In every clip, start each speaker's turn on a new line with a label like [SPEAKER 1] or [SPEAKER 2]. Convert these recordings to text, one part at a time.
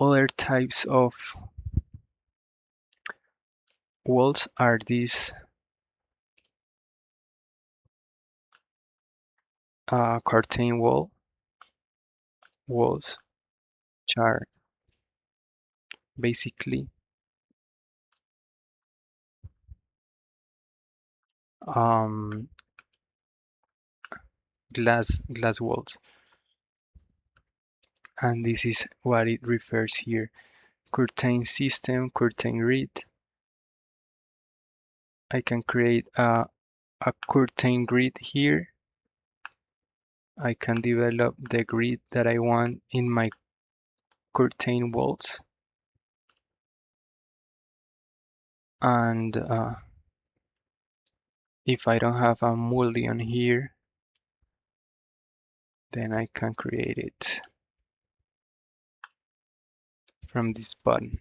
[SPEAKER 1] Other types of walls are these curtain walls, which are basically um, glass walls, and this is what it refers here. Curtain system, curtain grid. I can create a curtain grid here. I can develop the grid that I want in my curtain walls, and if I don't have a mullion here, then I can create it from this button.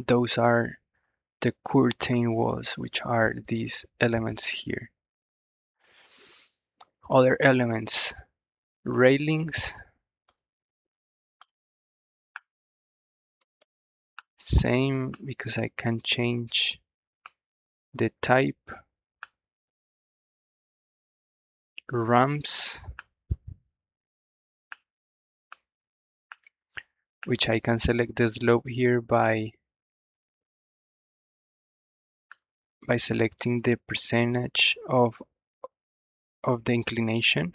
[SPEAKER 1] Those are the curtain walls, which are these elements here. Other elements, railings, same because I can change the type. Ramps, which I can select the slope here by selecting the percentage of the inclination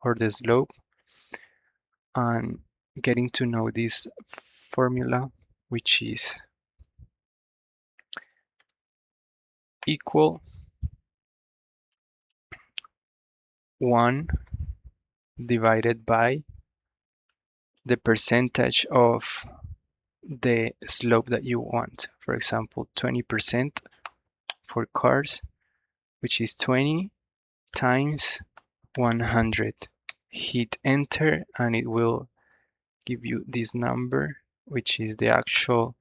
[SPEAKER 1] or the slope, and getting to know this formula, which is equal 1 divided by the percentage of the slope that you want. For example, 20% for cars, which is 20 times 100. Hit enter and it will give you this number, which is the actual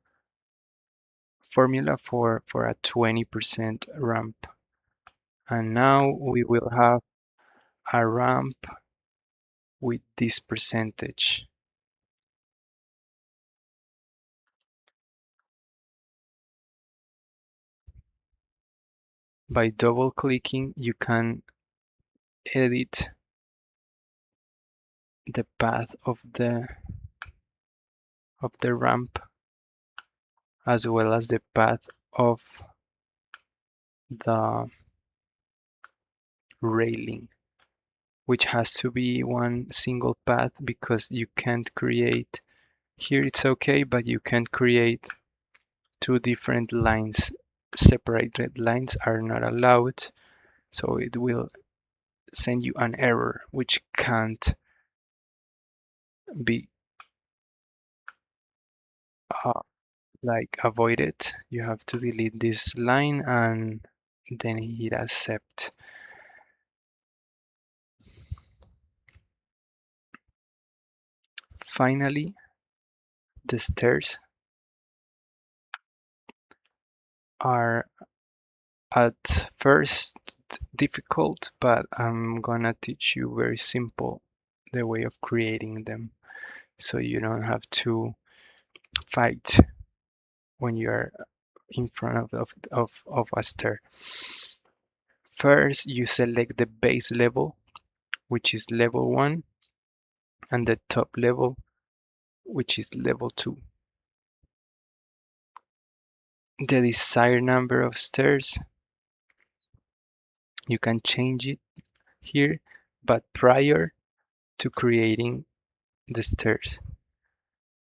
[SPEAKER 1] formula for a 20% ramp. And now we will have a ramp with this percentage. By double clicking, you can edit the path of the ramp, as well as the path of the railing, which has to be one single path because you can't create, here it's okay, but you can't create two different lines. Separated lines are not allowed, so it will send you an error which can't be uh, like avoided. You have to delete this line and then hit accept. Finally, the stairs are at first difficult, but I'm gonna teach you very simple the way of creating them, so you don't have to fight when you're in front of a stair. First, you select the base level, which is level 1, and the top level, which is level 2. The desired number of stairs, you can change it here, but prior to creating the stairs.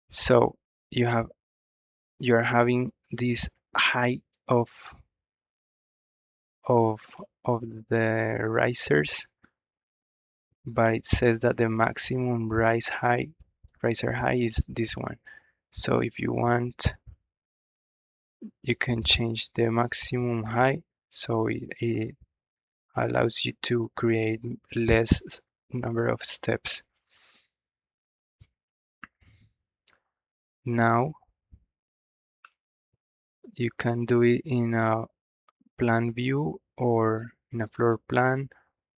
[SPEAKER 1] So you're having this height of of of the risers, but it says that the maximum riser height is this one. So if you want, you can change the maximum height, so it allows you to create less number of steps. Now you can do it in a plan view or in a floor plan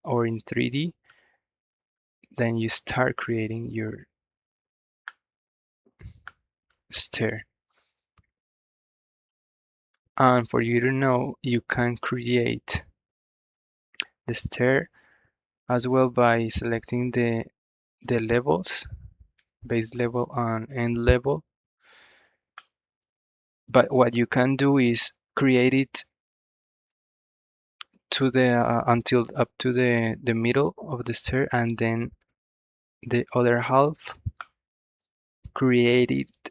[SPEAKER 1] or in 3D, then you start creating your stair. And for you to know, you can create the stair as well by selecting the levels, base level and end level. But what you can do is create it to the until up to the middle of the stair, and then the other half create it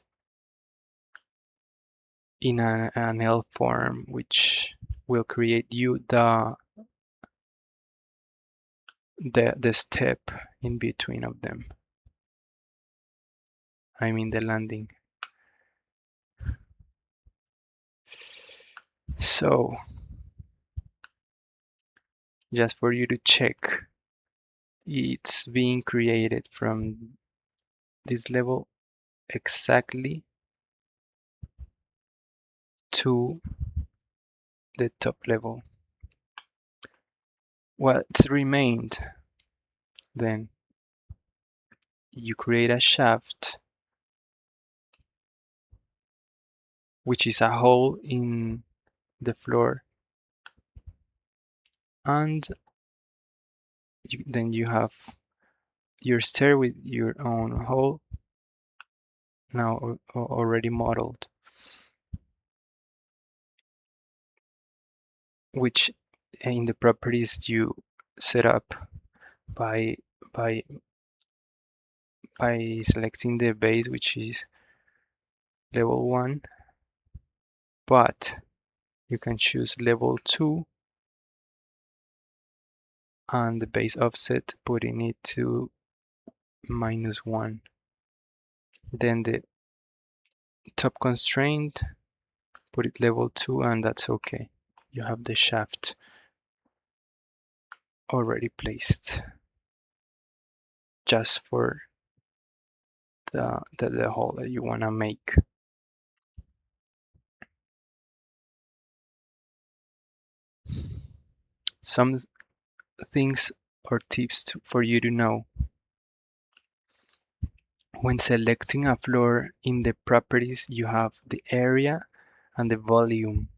[SPEAKER 1] in an L form, which will create you the step in between of them. I mean the landing. So just for you to check, it's being created from this level exactly to the top level. What's remained then? You create a shaft, which is a hole in the floor, and then you have your stair with your own hole now already modeled, which in the properties you set up by by by selecting the base, which is level 1, but you can choose level 2 and the base offset, putting it to -1. Then the top constraint, put it level 2, and that's okay. You have the shaft already placed just for the hole that you want to make. Some things or tips for you to know. When selecting a floor in the properties, you have the area and the volume.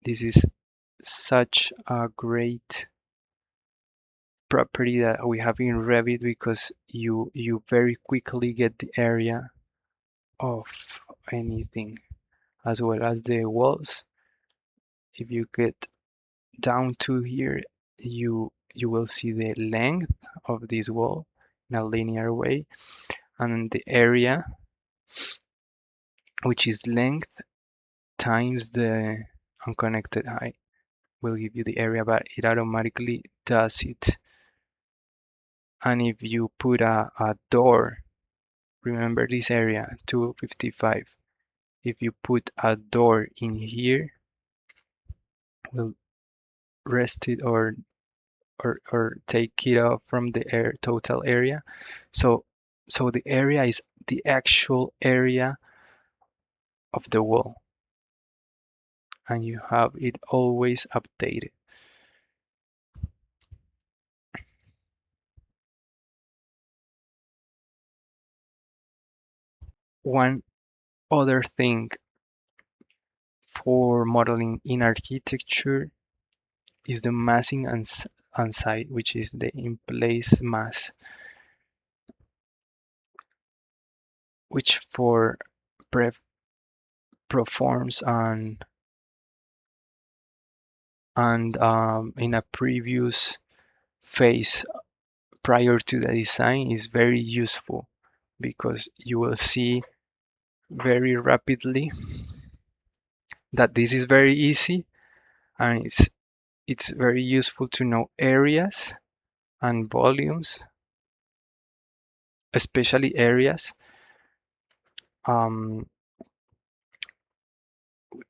[SPEAKER 1] This is such a great property that we have in Revit because you very quickly get the area of anything, as well as the walls. If you get down to here, you will see the length of this wall in a linear way, and the area, which is length times the unconnected height, will give you the area, but it automatically does it. And if you put a door, remember this area 255, if you put a door in here, will rest it or take it off from the total area. So the area is the actual area of the wall, and you have it always updated. One other thing for modeling in architecture is the massing on site, which is the in place mass, which for performs and in a previous phase prior to the design is very useful because you will see very rapidly that this is very easy, and it's very useful to know areas and volumes, especially areas um,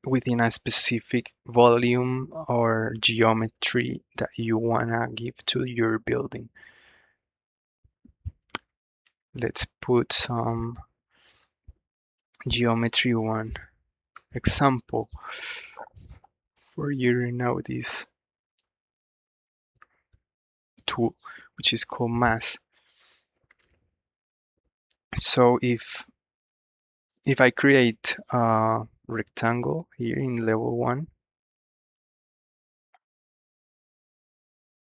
[SPEAKER 1] within a specific volume or geometry that you want to give to your building. Let's put some geometry 1 example for you to know this. tool, which is called mass. So if I create a rectangle here in level 1,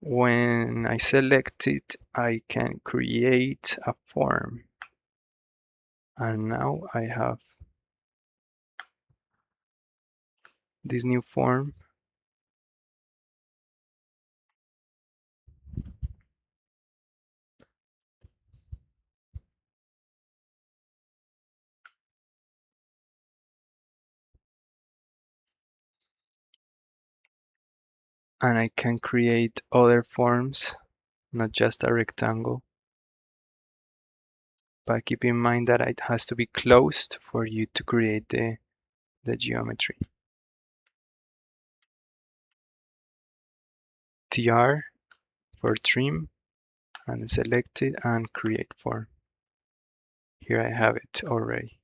[SPEAKER 1] when I select it, I can create a form. And now I have this new form. And I can create other forms, not just a rectangle. But keep in mind that it has to be closed for you to create the geometry. TR for trim, and select it and create form. Here I have it already.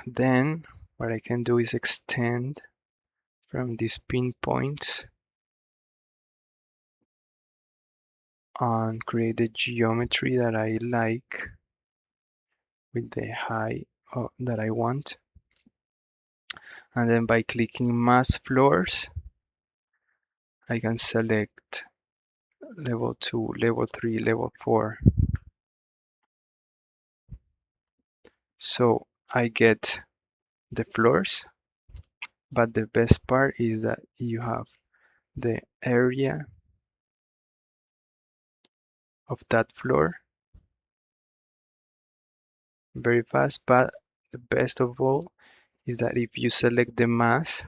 [SPEAKER 1] Then what I can do is extend from these pinpoints and create the geometry that I like with the height that I want. And then by clicking mass floors, I can select level 2, level 3, level 4. So I get the floors, but the best part is that you have the area of that floor very fast. But the best of all is that if you select the mass,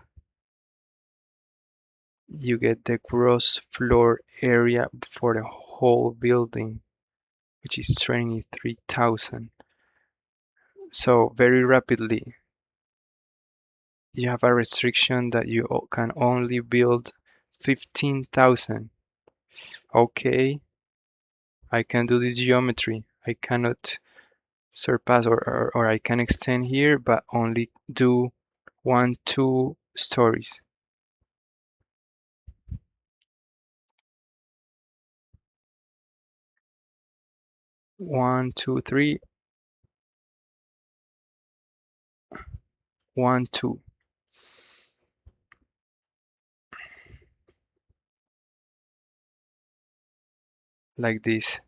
[SPEAKER 1] you get the gross floor area for the whole building, which is 23,000. So very rapidly, you have a restriction that you can only build 15,000. Okay, I can do this geometry. I cannot surpass or I can extend here, but only do 1, 2 stories. 1, 2, 3, 1, 2, like this.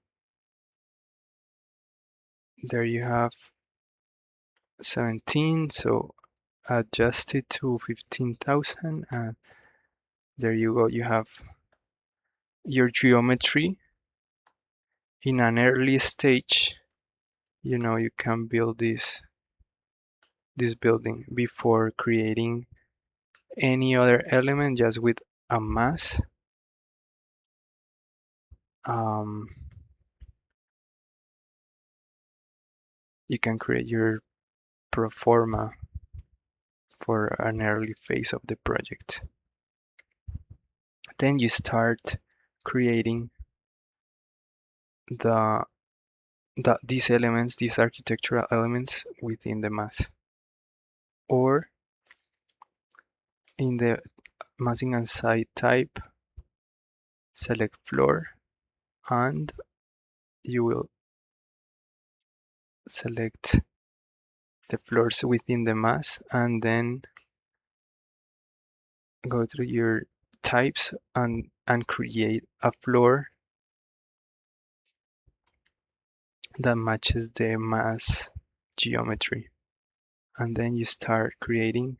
[SPEAKER 1] There you have 17, so adjust it to 15,000, and there you go. You have your geometry in an early stage. You can build this building before creating any other element, just with a mass. Um, you can create your pro forma for an early phase of the project. Then you start creating the these elements, these architectural elements within the mass. Or in the massing and site type, select floor, and you will select the floors within the mass, and then go through your types and create a floor that matches the mass geometry. And then you start creating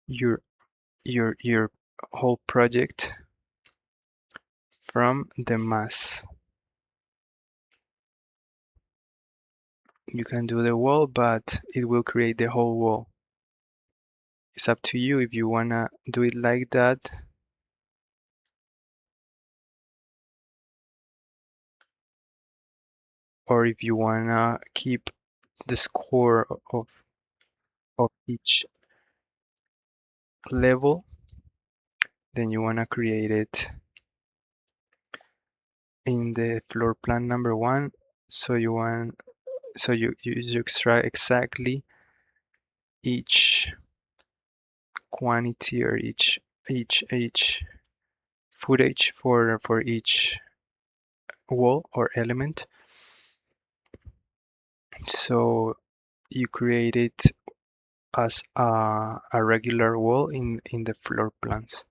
[SPEAKER 1] your your whole project from the mass. You can do the wall, but it will create the whole wall. It's up to you if you wanna do it like that, or if you wanna keep the score of each level, then you wanna create it in the floor plan number 1. So you extract exactly each quantity or each each footage for each wall or element. So you create it as a regular wall in the floor plans.